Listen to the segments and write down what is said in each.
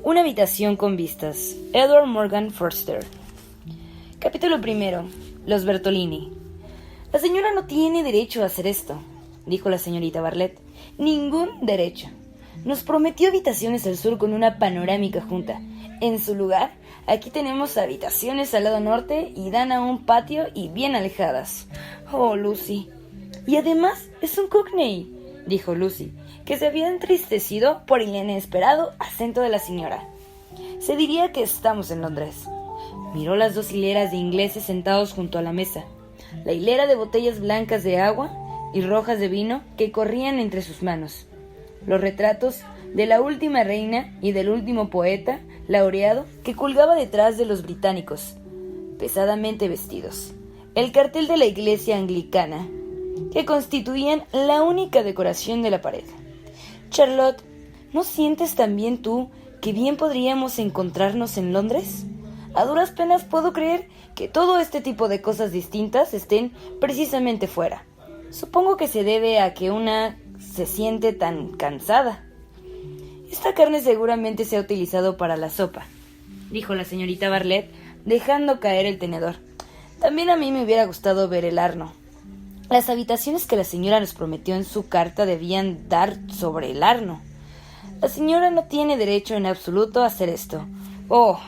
Una habitación con vistas. Edward Morgan Forster. Capítulo 1. Los Bertolini. La señora no tiene derecho a hacer esto, dijo la señorita Bartlett. Ningún derecho. Nos prometió habitaciones al sur con una panorámica junta. En su lugar, aquí tenemos habitaciones al lado norte y dan a un patio y bien alejadas. Oh, Lucy. Y además es un Cockney, dijo Lucy, que se había entristecido por el inesperado acento de la señora. Se diría que estamos en Londres. Miró las dos hileras de ingleses sentados junto a la mesa, la hilera de botellas blancas de agua y rojas de vino que corrían entre sus manos, los retratos de la última reina y del último poeta laureado que colgaba detrás de los británicos, pesadamente vestidos, el cartel de la iglesia anglicana, que constituían la única decoración de la pared. Charlotte, ¿no sientes también tú que bien podríamos encontrarnos en Londres? A duras penas puedo creer que todo este tipo de cosas distintas estén precisamente fuera. Supongo que se debe a que una se siente tan cansada. Esta carne seguramente se ha utilizado para la sopa, dijo la señorita Bartlett, dejando caer el tenedor. También a mí me hubiera gustado ver el Arno. Las habitaciones que la señora nos prometió en su carta debían dar sobre el Arno. La señora no tiene derecho en absoluto a hacer esto. Oh,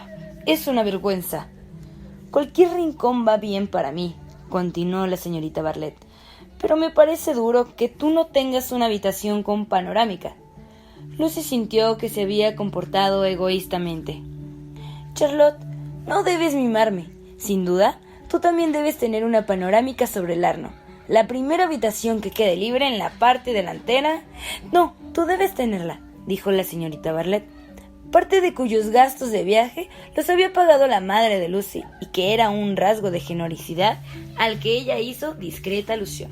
es una vergüenza. Cualquier rincón va bien para mí, continuó la señorita Bartlett, pero me parece duro que tú no tengas una habitación con panorámica. Lucy sintió que se había comportado egoístamente. Charlotte, no debes mimarme. Sin duda, tú también debes tener una panorámica sobre el Arno. La primera habitación que quede libre en la parte delantera. No, tú debes tenerla, dijo la señorita Bartlett, parte de cuyos gastos de viaje los había pagado la madre de Lucy y que era un rasgo de generosidad al que ella hizo discreta alusión.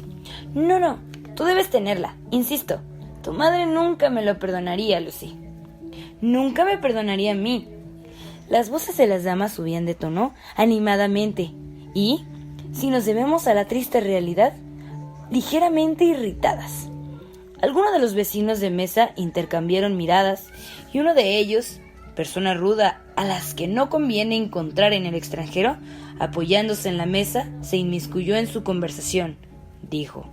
No, tú debes tenerla, insisto. Tu madre nunca me lo perdonaría, Lucy. Nunca me perdonaría a mí. Las voces de las damas subían de tono animadamente y, si nos debemos a la triste realidad, ligeramente irritadas. Algunos de los vecinos de mesa intercambiaron miradas y uno de ellos, persona ruda a las que no conviene encontrar en el extranjero, apoyándose en la mesa, se inmiscuyó en su conversación. Dijo: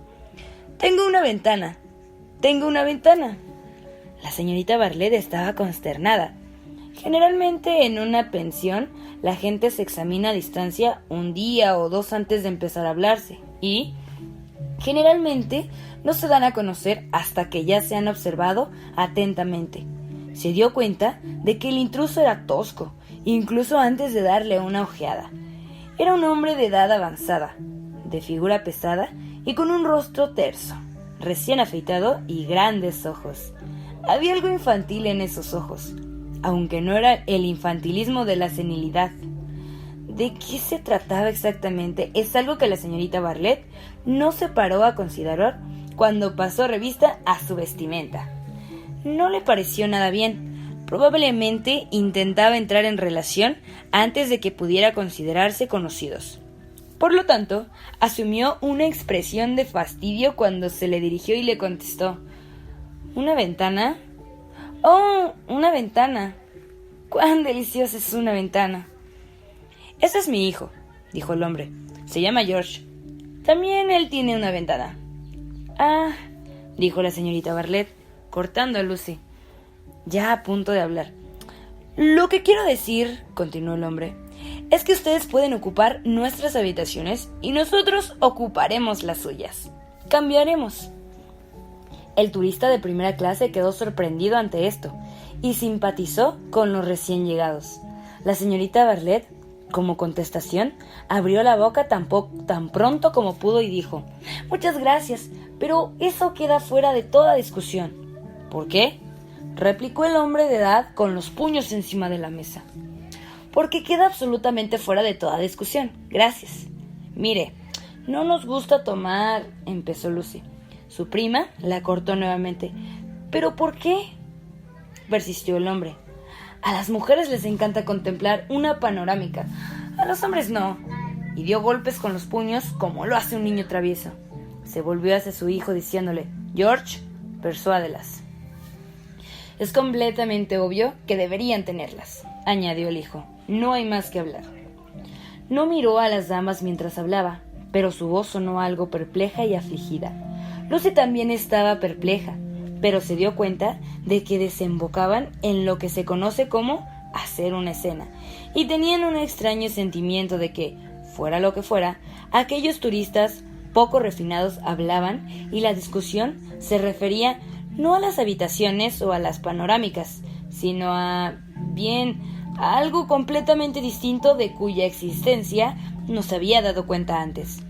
Tengo una ventana. La señorita Bartlett estaba consternada. Generalmente en una pensión la gente se examina a distancia un día o dos antes de empezar a hablarse y, generalmente, no se dan a conocer hasta que ya se han observado atentamente. Se dio cuenta de que el intruso era tosco, incluso antes de darle una ojeada. Era un hombre de edad avanzada, de figura pesada y con un rostro terso, recién afeitado y grandes ojos. Había algo infantil en esos ojos, aunque no era el infantilismo de la senilidad. ¿De qué se trataba exactamente? Es algo que la señorita Bartlett no se paró a considerar cuando pasó revista a su vestimenta. No le pareció nada bien. Probablemente intentaba entrar en relación antes de que pudiera considerarse conocidos. Por lo tanto, asumió una expresión de fastidio cuando se le dirigió y le contestó: ¿Una ventana? ¡Oh, una ventana! ¡Cuán deliciosa es una ventana! Ese es mi hijo, dijo el hombre. Se llama George. También él tiene una ventana. Ah, dijo la señorita Bartlett, cortando a Lucy, ya a punto de hablar. Lo que quiero decir, continuó el hombre, es que ustedes pueden ocupar nuestras habitaciones y nosotros ocuparemos las suyas. Cambiaremos. El turista de primera clase quedó sorprendido ante esto y simpatizó con los recién llegados. La señorita Bartlett, como contestación, abrió la boca tan pronto como pudo y dijo: Muchas gracias, pero eso queda fuera de toda discusión. ¿Por qué?, replicó el hombre de edad con los puños encima de la mesa. Porque queda absolutamente fuera de toda discusión. Gracias. Mire, no nos gusta tomar, empezó Lucy. Su prima la cortó nuevamente. ¿Pero por qué?, persistió el hombre. A las mujeres les encanta contemplar una panorámica, a los hombres no. Y dio golpes con los puños como lo hace un niño travieso. Se volvió hacia su hijo diciéndole: George, persuádelas. Es completamente obvio que deberían tenerlas, añadió el hijo. No hay más que hablar. No miró a las damas mientras hablaba, pero su voz sonó algo perpleja y afligida. Lucy también estaba perpleja, pero se dio cuenta de que desembocaban en lo que se conoce como hacer una escena, y tenían un extraño sentimiento de que, fuera lo que fuera, aquellos turistas poco refinados hablaban y la discusión se refería no a las habitaciones o a las panorámicas, sino a algo completamente distinto de cuya existencia no se había dado cuenta antes.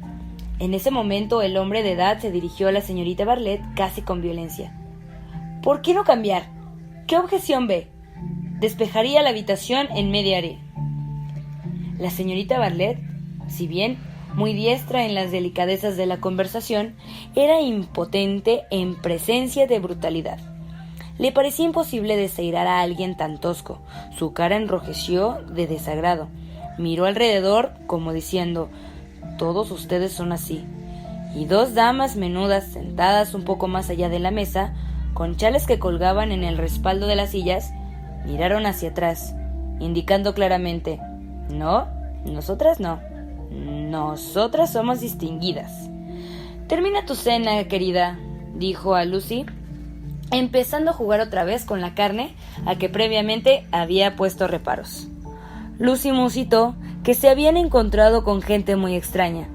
En ese momento el hombre de edad se dirigió a la señorita Bartlett casi con violencia. ¿Por qué no cambiar? ¿Qué objeción ve? Despejaría la habitación en media hora. La señorita Bartlett, si bien muy diestra en las delicadezas de la conversación, era impotente en presencia de brutalidad. Le parecía imposible desairar a alguien tan tosco. Su cara enrojeció de desagrado. Miró alrededor como diciendo: «Todos ustedes son así». Y dos damas menudas sentadas un poco más allá de la mesa, con chales que colgaban en el respaldo de las sillas, miraron hacia atrás, indicando claramente: «No, nosotras no. Nosotras somos distinguidas». «Termina tu cena, querida», dijo a Lucy, empezando a jugar otra vez con la carne a que previamente había puesto reparos. Lucy musitó que se habían encontrado con gente muy extraña.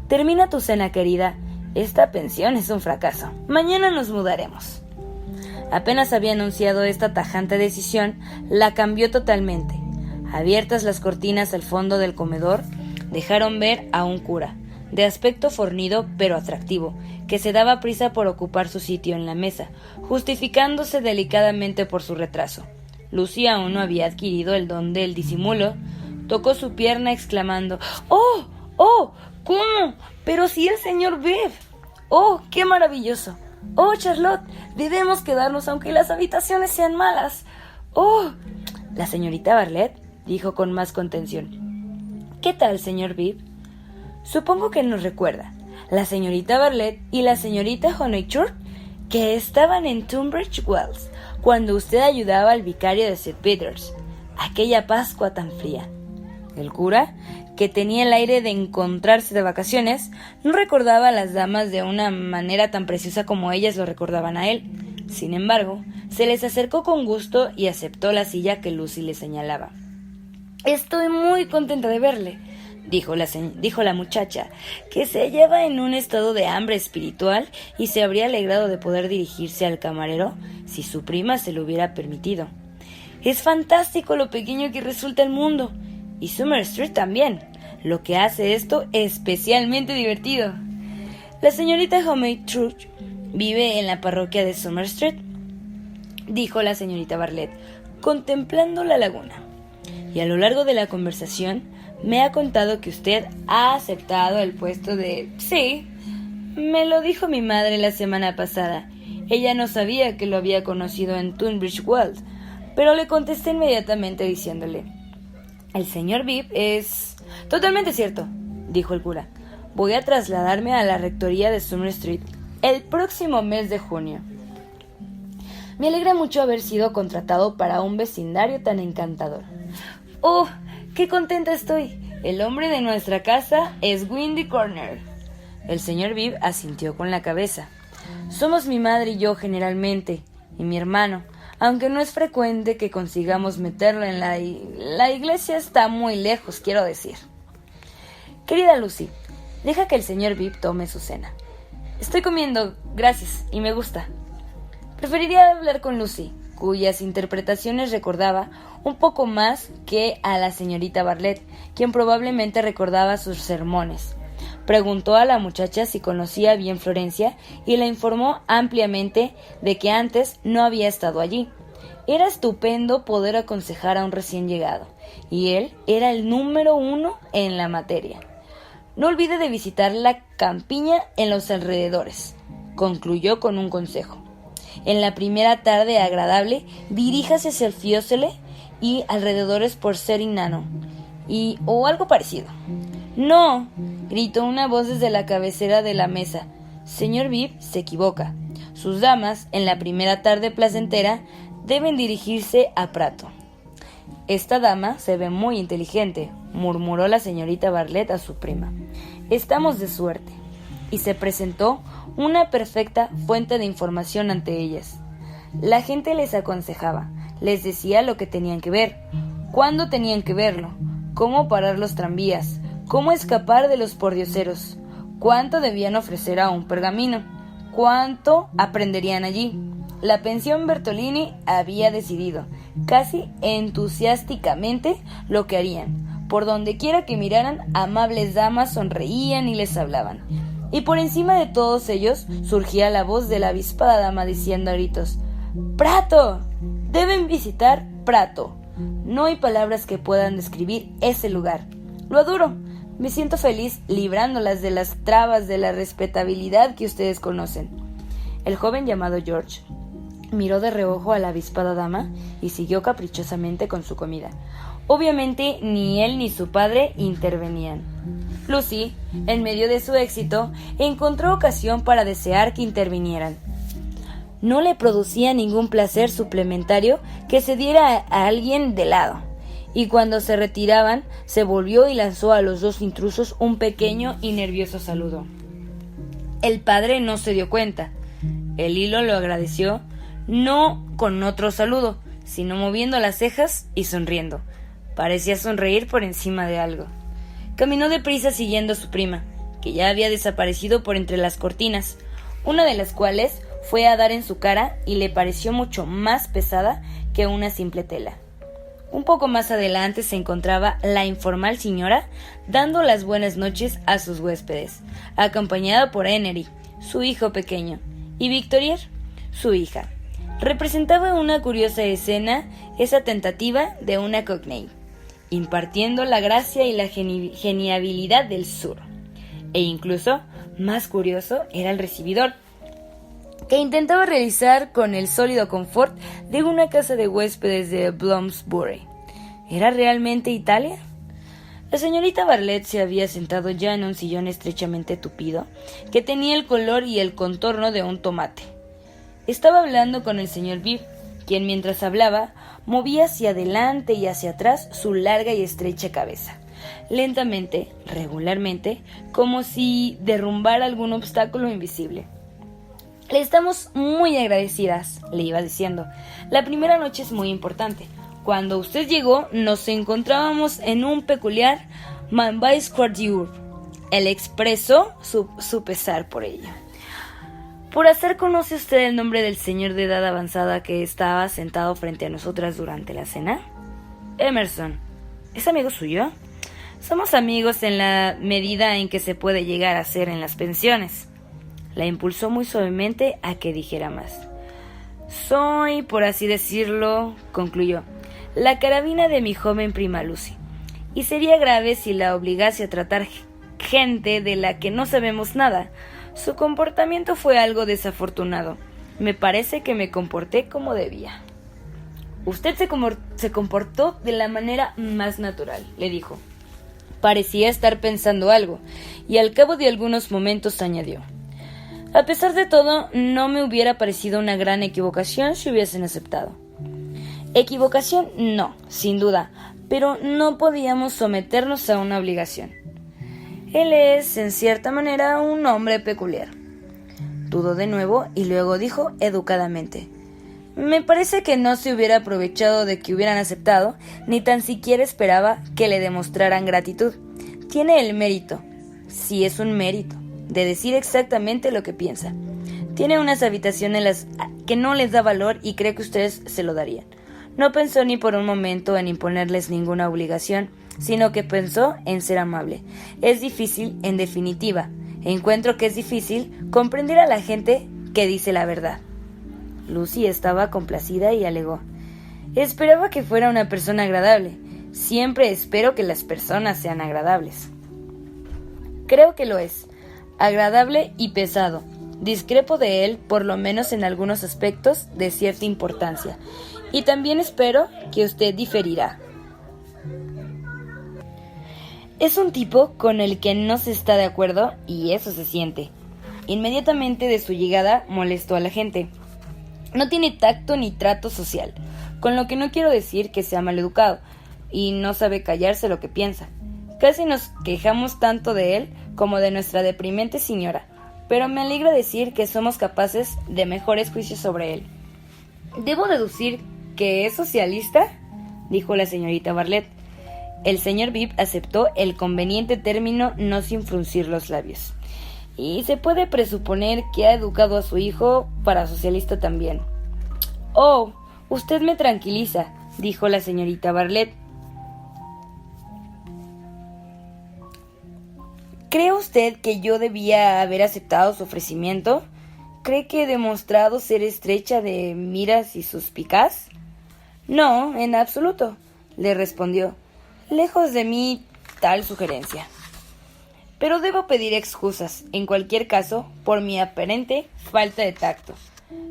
«Termina tu cena, querida. Esta pensión es un fracaso. Mañana nos mudaremos». Apenas había anunciado esta tajante decisión, la cambió totalmente. Abiertas las cortinas al fondo del comedor, dejaron ver a un cura, de aspecto fornido pero atractivo, que se daba prisa por ocupar su sitio en la mesa, justificándose delicadamente por su retraso. Lucy aún no había adquirido el don del disimulo. Tocó su pierna exclamando: «¡Oh! ¡Oh! ¿Cómo? Pero si el señor Bev. ¡Oh, qué maravilloso! ¡Oh, Charlotte! Debemos quedarnos aunque las habitaciones sean malas. ¡Oh!». La señorita Bartlett dijo con más contención: «¿Qué tal, señor Bev? Supongo que nos recuerda. La señorita Bartlett y la señorita Honeychurch, que estaban en Tunbridge Wells cuando usted ayudaba al vicario de St. Peters, aquella Pascua tan fría». El cura, que tenía el aire de encontrarse de vacaciones, no recordaba a las damas de una manera tan preciosa como ellas lo recordaban a él. Sin embargo, se les acercó con gusto y aceptó la silla que Lucy le señalaba. «Estoy muy contenta de verle», dijo la muchacha, que se hallaba en un estado de hambre espiritual y se habría alegrado de poder dirigirse al camarero si su prima se lo hubiera permitido. «Es fantástico lo pequeño que resulta el mundo, y Summer Street también, lo que hace esto especialmente divertido». «La señorita Honeychurch vive en la parroquia de Summer Street», dijo la señorita Bartlett, contemplando la laguna. «Y a lo largo de la conversación me ha contado que usted ha aceptado el puesto de...». «Sí, me lo dijo mi madre la semana pasada. Ella no sabía que lo había conocido en Tunbridge Wells, pero le contesté inmediatamente diciéndole: «El señor Bev es...». «Totalmente cierto», dijo el cura. «Voy a trasladarme a la rectoría de Summer Street el próximo mes de junio. Me alegra mucho haber sido contratado para un vecindario tan encantador». «¡Oh, qué contenta estoy! El hombre de nuestra casa es Windy Corner». El señor Bev asintió con la cabeza. «Somos mi madre y yo generalmente, y mi hermano, aunque no es frecuente que consigamos meterlo en la iglesia está muy lejos, quiero decir». «Querida Lucy, deja que el señor Bev tome su cena». «Estoy comiendo, gracias, y me gusta». Preferiría hablar con Lucy, cuyas interpretaciones recordaba un poco más que a la señorita Bartlett, quien probablemente recordaba sus sermones. Preguntó a la muchacha si conocía bien Florencia y la informó ampliamente de que antes no había estado allí. Era estupendo poder aconsejar a un recién llegado, y él era el número 1 en la materia. «No olvide de visitar la campiña en los alrededores», concluyó con un consejo. «En la primera tarde agradable, diríjase hacia el Fiesole y alrededores por Serinano, o algo parecido». «No», gritó una voz desde la cabecera de la mesa. «Señor Bev se equivoca. Sus damas, en la primera tarde placentera, Deben dirigirse a Prato. Esta dama se ve muy inteligente, murmuró la señorita Bartlett a su prima. Estamos de suerte. Y se presentó una perfecta fuente de información ante ellas. La gente les aconsejaba, les decía lo que tenían que ver, cuándo tenían que verlo, cómo parar los tranvías, cómo escapar de los pordioseros, cuánto debían ofrecer a un pergamino, cuánto aprenderían allí. La pensión Bertolini había decidido, casi entusiásticamente, lo que harían. Por donde quiera que miraran, amables damas sonreían y les hablaban. Y por encima de todos ellos surgía la voz de la avispada dama diciendo a gritos: ¡Prato! Deben visitar Prato. No hay palabras que puedan describir ese lugar. Lo adoro. Me siento feliz librándolas de las trabas de la respetabilidad que ustedes conocen. El joven llamado George miró de reojo a la avispada dama y siguió caprichosamente con su comida. Obviamente ni él ni su padre intervenían. Lucy, en medio de su éxito, encontró ocasión para desear que intervinieran. No le producía ningún placer suplementario que se diera a alguien de lado, y cuando se retiraban, se volvió y lanzó a los dos intrusos un pequeño y nervioso saludo. El padre no se dio cuenta. El hilo lo agradeció, no con otro saludo, sino moviendo las cejas y sonriendo. Parecía sonreír por encima de algo. Caminó deprisa siguiendo a su prima, que ya había desaparecido por entre las cortinas, una de las cuales fue a dar en su cara y le pareció mucho más pesada que una simple tela. Un poco más adelante se encontraba la informal señora dando las buenas noches a sus huéspedes, acompañada por Henry, su hijo pequeño, y Victorier, su hija. Representaba una curiosa escena esa tentativa de una cockney, impartiendo la gracia y la genialidad del sur. E incluso, más curioso era el recibidor, que intentaba realizar con el sólido confort de una casa de huéspedes de Bloomsbury. ¿Era realmente Italia? La señorita Bartlett se había sentado ya en un sillón estrechamente tupido, que tenía el color y el contorno de un tomate. Estaba hablando con el señor Bibb, quien mientras hablaba movía hacia adelante y hacia atrás su larga y estrecha cabeza, lentamente, regularmente, como si derrumbara algún obstáculo invisible. Le estamos muy agradecidas, le iba diciendo. La primera noche es muy importante. Cuando usted llegó, nos encontrábamos en un peculiar Mauvaise quart-d'heure. Él expresó su pesar por ello. ¿Por azar conoce usted el nombre del señor de edad avanzada que estaba sentado frente a nosotras durante la cena? Emerson. ¿Es amigo suyo? Somos amigos en la medida en que se puede llegar a ser en las pensiones. La impulsó muy suavemente a que dijera más. Soy, por así decirlo, concluyó, la carabina de mi joven prima Lucy, y sería grave si la obligase a tratar gente de la que no sabemos nada. Su comportamiento fue algo desafortunado. Me parece que me comporté como debía. Usted se comportó de la manera más natural, le dijo. Parecía estar pensando algo, y al cabo de algunos momentos añadió. A pesar de todo, no me hubiera parecido una gran equivocación si hubiesen aceptado. Equivocación no, sin duda, pero no podíamos someternos a una obligación. Él es, en cierta manera, un hombre peculiar. Dudó de nuevo y luego dijo educadamente. Me parece que no se hubiera aprovechado de que hubieran aceptado, ni tan siquiera esperaba que le demostraran gratitud. Tiene el mérito, si es un mérito, de decir exactamente lo que piensa. Tiene unas habitaciones que no les da valor y cree que ustedes se lo darían. No pensó ni por un momento en imponerles ninguna obligación, sino que pensó en ser amable. Es difícil, en definitiva, encuentro que es difícil comprender a la gente que dice la verdad. Lucy estaba complacida y alegó. Esperaba que fuera una persona agradable. Siempre espero que las personas sean agradables. Creo que lo es. Agradable y pesado. Discrepo de él, por lo menos en algunos aspectos de cierta importancia. Y también espero que usted diferirá. Es un tipo con el que no se está de acuerdo y eso se siente. Inmediatamente de su llegada molestó a la gente. No tiene tacto ni trato social, con lo que no quiero decir que sea maleducado, y no sabe callarse lo que piensa. Casi nos quejamos tanto de él como de nuestra deprimente señora, pero me alegra decir que somos capaces de mejores juicios sobre él. ¿Debo deducir que es socialista?, dijo la señorita Bartlett. El señor Bib aceptó el conveniente término no sin fruncir los labios. Y se puede presuponer que ha educado a su hijo para socialista también. «Oh, usted me tranquiliza», dijo la señorita Bartlett. ¿Cree usted que yo debía haber aceptado su ofrecimiento? ¿Cree que he demostrado ser estrecha de miras y suspicaz? No, en absoluto, le respondió. Lejos de mí tal sugerencia. Pero debo pedir excusas, en cualquier caso, por mi aparente falta de tacto.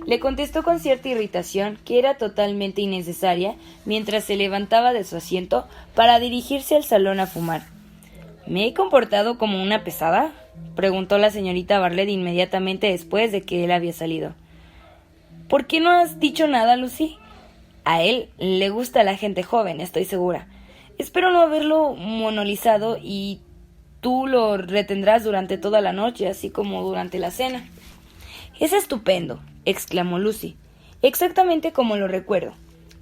Le contestó con cierta irritación que era totalmente innecesaria mientras se levantaba de su asiento para dirigirse al salón a fumar. ¿Me he comportado como una pesada?, preguntó la señorita Bartlett inmediatamente después de que él había salido. ¿Por qué no has dicho nada, Lucy? A él le gusta la gente joven, estoy segura. Espero no haberlo monolozado y tú lo retendrás durante toda la noche, así como durante la cena. Es estupendo, exclamó Lucy. Exactamente como lo recuerdo.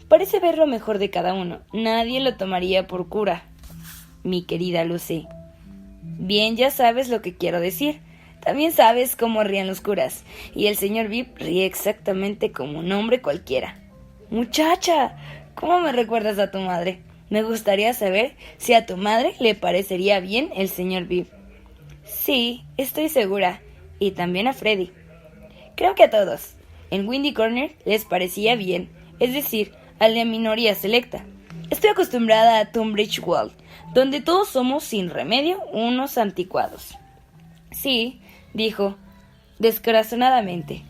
Parece ver lo mejor de cada uno. Nadie lo tomaría por cura. Mi querida Lucy. Bien, ya sabes lo que quiero decir. También sabes cómo ríen los curas. Y el señor Bib ríe exactamente como un hombre cualquiera. Muchacha, ¿cómo me recuerdas a tu madre? Me gustaría saber si a tu madre le parecería bien el señor Bib. Sí, estoy segura. Y también a Freddy. Creo que a todos. En Windy Corner les parecía bien. Es decir, a la minoría selecta. Estoy acostumbrada a Tunbridge Wells, donde todos somos sin remedio unos anticuados. Sí, dijo, descorazonadamente.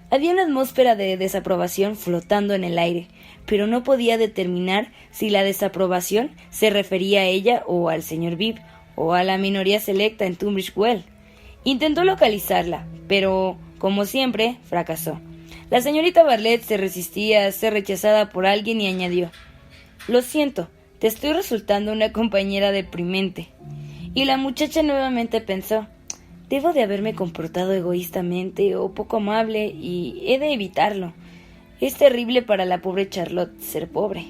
Había una atmósfera de desaprobación flotando en el aire, pero no podía determinar si la desaprobación se refería a ella o al señor Bib, o a la minoría selecta en Tunbridge Wells. Intentó localizarla, pero, como siempre, fracasó. La señorita Bartlett se resistía a ser rechazada por alguien y añadió: «Lo siento, te estoy resultando una compañera deprimente». Y la muchacha nuevamente pensó: «Debo de haberme comportado egoístamente o poco amable y he de evitarlo. Es terrible para la pobre Charlotte ser pobre».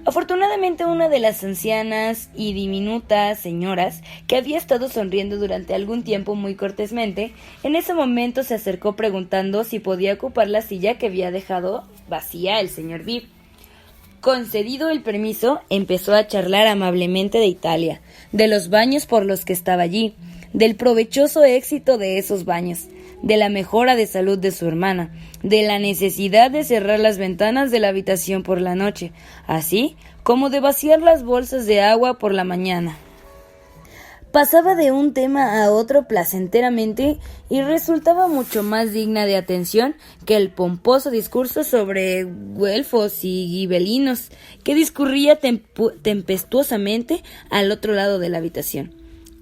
Afortunadamente, una de las ancianas y diminutas señoras, que había estado sonriendo durante algún tiempo muy cortésmente, en ese momento se acercó preguntando si podía ocupar la silla que había dejado vacía el señor Bib. Concedido el permiso, empezó a charlar amablemente de Italia, de los baños por los que estaba allí, del provechoso éxito de esos baños, de la mejora de salud de su hermana, de la necesidad de cerrar las ventanas de la habitación por la noche, así como de vaciar las bolsas de agua por la mañana. Pasaba de un tema a otro placenteramente y resultaba mucho más digna de atención que el pomposo discurso sobre güelfos y gibelinos que discurría tempestuosamente al otro lado de la habitación.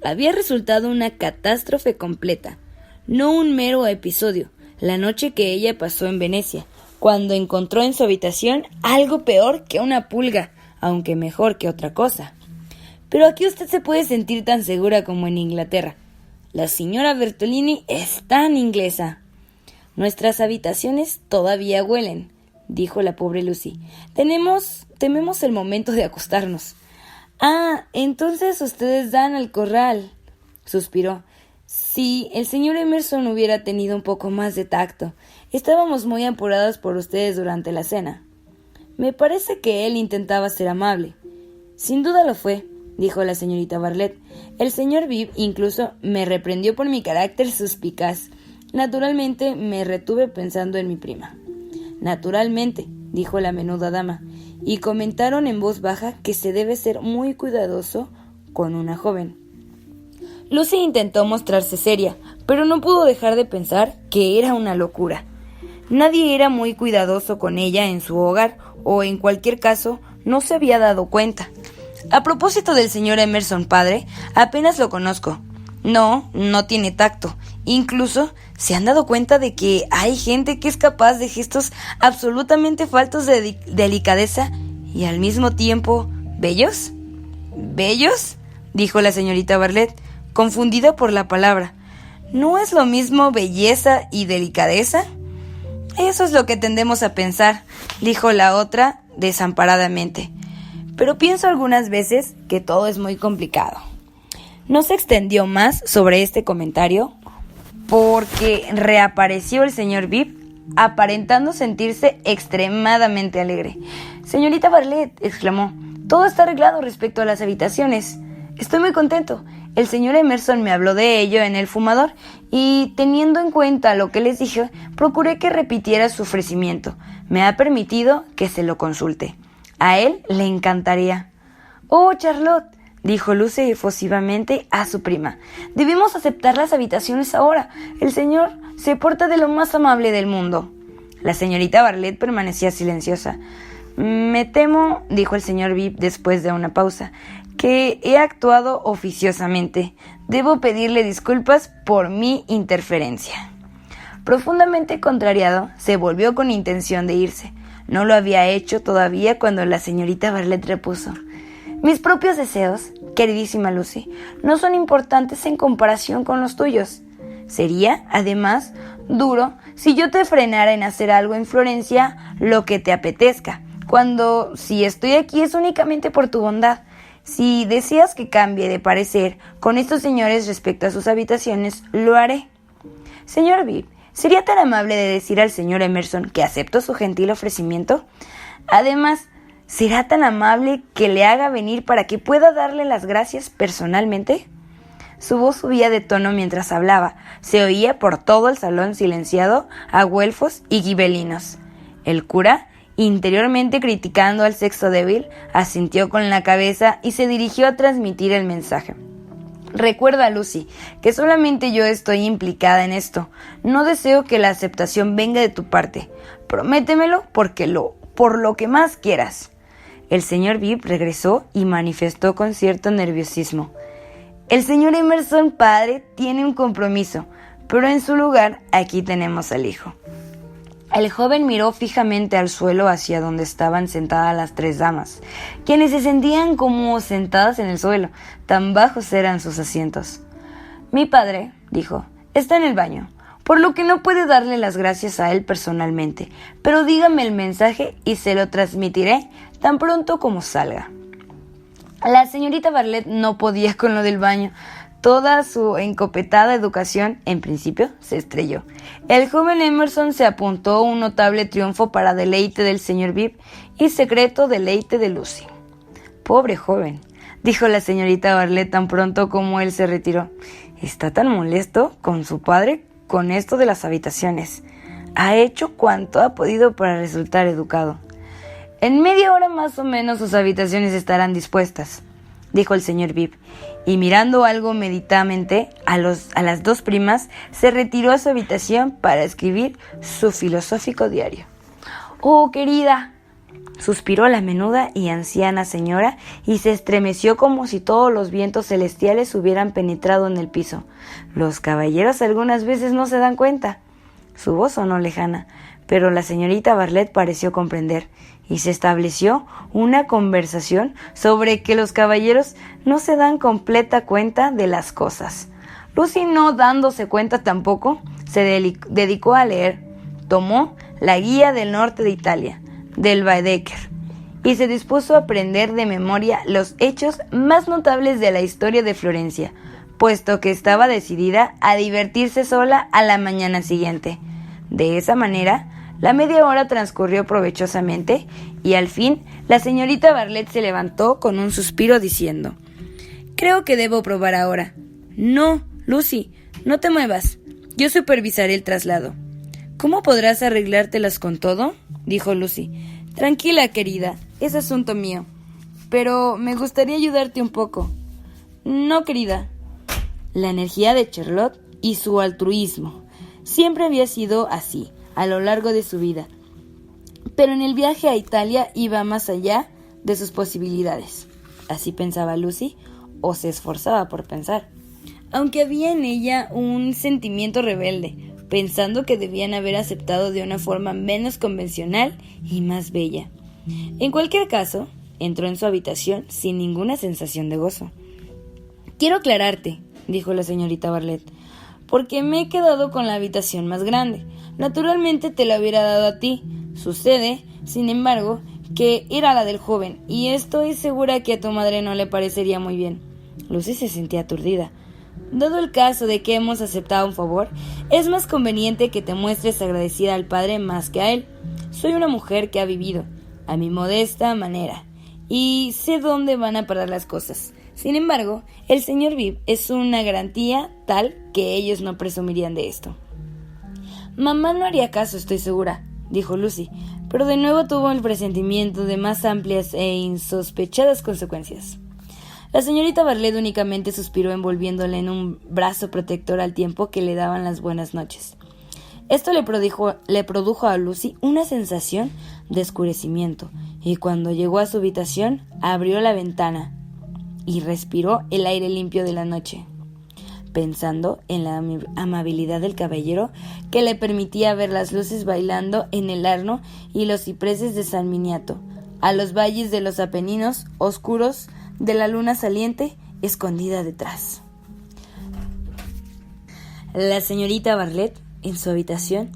Había resultado una catástrofe completa, no un mero episodio, la noche que ella pasó en Venecia, cuando encontró en su habitación algo peor que una pulga, aunque mejor que otra cosa. Pero aquí usted se puede sentir tan segura como en Inglaterra. La señora Bertolini es tan inglesa. Nuestras habitaciones todavía huelen, dijo la pobre Lucy. Tememos el momento de acostarnos. Ah, entonces ustedes dan al corral, suspiró. Si el señor Emerson hubiera tenido un poco más de tacto. Estábamos muy apurados por ustedes durante la cena. Me parece que él intentaba ser amable. Sin duda lo fue, dijo la señorita Bartlett. El señor Bib incluso me reprendió por mi carácter suspicaz. Naturalmente me retuve pensando en mi prima. Naturalmente, dijo la menuda dama, y comentaron en voz baja que se debe ser muy cuidadoso con una joven. Lucy intentó mostrarse seria, pero no pudo dejar de pensar que era una locura. Nadie era muy cuidadoso con ella en su hogar, o en cualquier caso, no se había dado cuenta. A propósito del señor Emerson padre, apenas lo conozco. No tiene tacto, Incluso se han dado cuenta de que hay gente que es capaz de gestos absolutamente faltos de delicadeza y al mismo tiempo bellos. ¿Bellos?, dijo la señorita Bartlett, confundida por la palabra. ¿No es lo mismo belleza y delicadeza? Eso es lo que tendemos a pensar, dijo la otra desamparadamente. Pero pienso algunas veces que todo es muy complicado. No se extendió más sobre este comentario porque reapareció el señor Bib, aparentando sentirse extremadamente alegre. «Señorita Bartlett», exclamó, «todo está arreglado respecto a las habitaciones. Estoy muy contento. El señor Emerson me habló de ello en el fumador y, teniendo en cuenta lo que les dije, procuré que repitiera su ofrecimiento. Me ha permitido que se lo consulte. A él le encantaría». «Oh, Charlotte», dijo Lucy efusivamente a su prima, «debemos aceptar las habitaciones ahora. El señor se porta de lo más amable del mundo». La señorita Bartlett permanecía silenciosa. «Me temo», dijo el señor Bib después de una pausa, «que he actuado oficiosamente. Debo pedirle disculpas por mi interferencia». Profundamente contrariado, se volvió con intención de irse. No lo había hecho todavía cuando la señorita Bartlett repuso: «Mis propios deseos, queridísima Lucy, no son importantes en comparación con los tuyos. Sería, además, duro si yo te frenara en hacer algo en Florencia lo que te apetezca, cuando, si estoy aquí, es únicamente por tu bondad. Si deseas que cambie de parecer con estos señores respecto a sus habitaciones, lo haré. Señor Bib, ¿sería tan amable de decir al señor Emerson que acepto su gentil ofrecimiento? Además, ¿será tan amable que le haga venir para que pueda darle las gracias personalmente?» Su voz subía de tono mientras hablaba. Se oía por todo el salón silenciado a güelfos y gibelinos. El cura, interiormente criticando al sexo débil, asintió con la cabeza y se dirigió a transmitir el mensaje. «Recuerda, Lucy, que solamente yo estoy implicada en esto. No deseo que la aceptación venga de tu parte. Prométemelo por lo que más quieras». El señor Bib regresó y manifestó con cierto nerviosismo: «El señor Emerson, padre, tiene un compromiso, pero en su lugar aquí tenemos al hijo». El joven miró fijamente al suelo hacia donde estaban sentadas las tres damas, quienes se sentían como sentadas en el suelo, tan bajos eran sus asientos. «Mi padre», dijo, «está en el baño, por lo que no puede darle las gracias a él personalmente, pero dígame el mensaje y se lo transmitiré tan pronto como salga». La señorita Bartlett no podía con lo del baño. Toda su encopetada educación, en principio, se estrelló. El joven Emerson se apuntó un notable triunfo para deleite del señor Bib y secreto deleite de Lucy. «Pobre joven», dijo la señorita Bartlett tan pronto como él se retiró. «Está tan molesto con su padre con esto de las habitaciones. Ha hecho cuanto ha podido para resultar educado. En media hora más o menos sus habitaciones estarán dispuestas», dijo el señor Bib, y mirando algo meditadamente a las dos primas, se retiró a su habitación para escribir su filosófico diario. «Oh, querida», suspiró la menuda y anciana señora, y se estremeció como si todos los vientos celestiales hubieran penetrado en el piso. «Los caballeros algunas veces no se dan cuenta». Su voz sonó lejana, pero la señorita Bartlett pareció comprender, y se estableció una conversación sobre que los caballeros no se dan completa cuenta de las cosas. Lucy, no dándose cuenta tampoco, se dedicó a leer. Tomó la Guía del Norte de Italia, del Baedeker, y se dispuso a aprender de memoria los hechos más notables de la historia de Florencia, puesto que estaba decidida a divertirse sola a la mañana siguiente. De esa manera, la media hora transcurrió provechosamente y al fin la señorita Bartlett se levantó con un suspiro diciendo: «Creo que debo probar ahora». «No, Lucy, no te muevas. Yo supervisaré el traslado». «¿Cómo podrás arreglártelas con todo?», dijo Lucy. «Tranquila, querida, es asunto mío. Pero me gustaría ayudarte un poco». «No, querida». La energía de Charlotte y su altruismo siempre había sido así a lo largo de su vida, pero en el viaje a Italia iba más allá de sus posibilidades. Así pensaba Lucy, o se esforzaba por pensar. aunque había en ella un sentimiento rebelde, pensando que debían haber aceptado de una forma menos convencional y más bella. En cualquier caso, entró en su habitación sin ninguna sensación de gozo. «Quiero aclararte», dijo la señorita Bartlett, «porque me he quedado con la habitación más grande. Naturalmente te la hubiera dado a ti. Sucede, sin embargo, que era la del joven, y estoy segura que a tu madre no le parecería muy bien». Lucy se sentía aturdida. «Dado el caso de que hemos aceptado un favor, es más conveniente que te muestres agradecida al padre más que a él. Soy una mujer que ha vivido, a mi modesta manera, y sé dónde van a parar las cosas. Sin embargo, el señor Bibb es una garantía tal que ellos no presumirían de esto». «Mamá no haría caso, estoy segura», dijo Lucy, pero de nuevo tuvo el presentimiento de más amplias e insospechadas consecuencias. La señorita Bartlett únicamente suspiró envolviéndole en un brazo protector al tiempo que le daban las buenas noches. Esto le produjo a Lucy una sensación de oscurecimiento, y cuando llegó a su habitación abrió la ventana y respiró el aire limpio de la noche, pensando en la amabilidad del caballero que le permitía ver las luces bailando en el Arno y los cipreses de San Miniato, a los valles de los Apeninos oscuros de la luna saliente escondida detrás. La señorita Bartlett, en su habitación,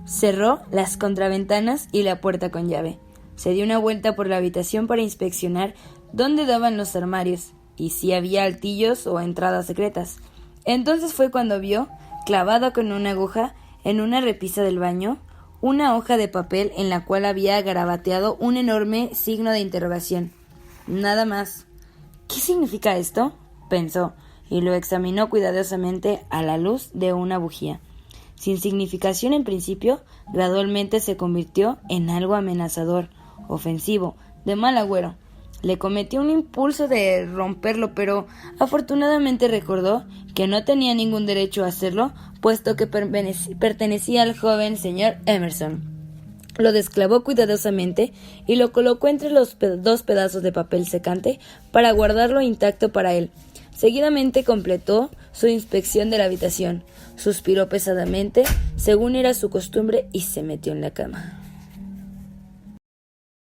cerró las contraventanas y la puerta con llave. Se dio una vuelta por la habitación para inspeccionar dónde daban los armarios y si había altillos o entradas secretas. Entonces fue cuando vio, clavada con una aguja en una repisa del baño, una hoja de papel en la cual había garabateado un enorme signo de interrogación. Nada más. «¿Qué significa esto?», pensó, y lo examinó cuidadosamente a la luz de una bujía. Sin significación en principio, gradualmente se convirtió en algo amenazador, ofensivo, de mal agüero. Le cometió un impulso de romperlo, pero afortunadamente recordó que no tenía ningún derecho a hacerlo, puesto que pertenecía al joven señor Emerson. Lo desclavó cuidadosamente y lo colocó entre los dos pedazos de papel secante para guardarlo intacto para él. Seguidamente completó su inspección de la habitación, suspiró pesadamente, según era su costumbre, y se metió en la cama.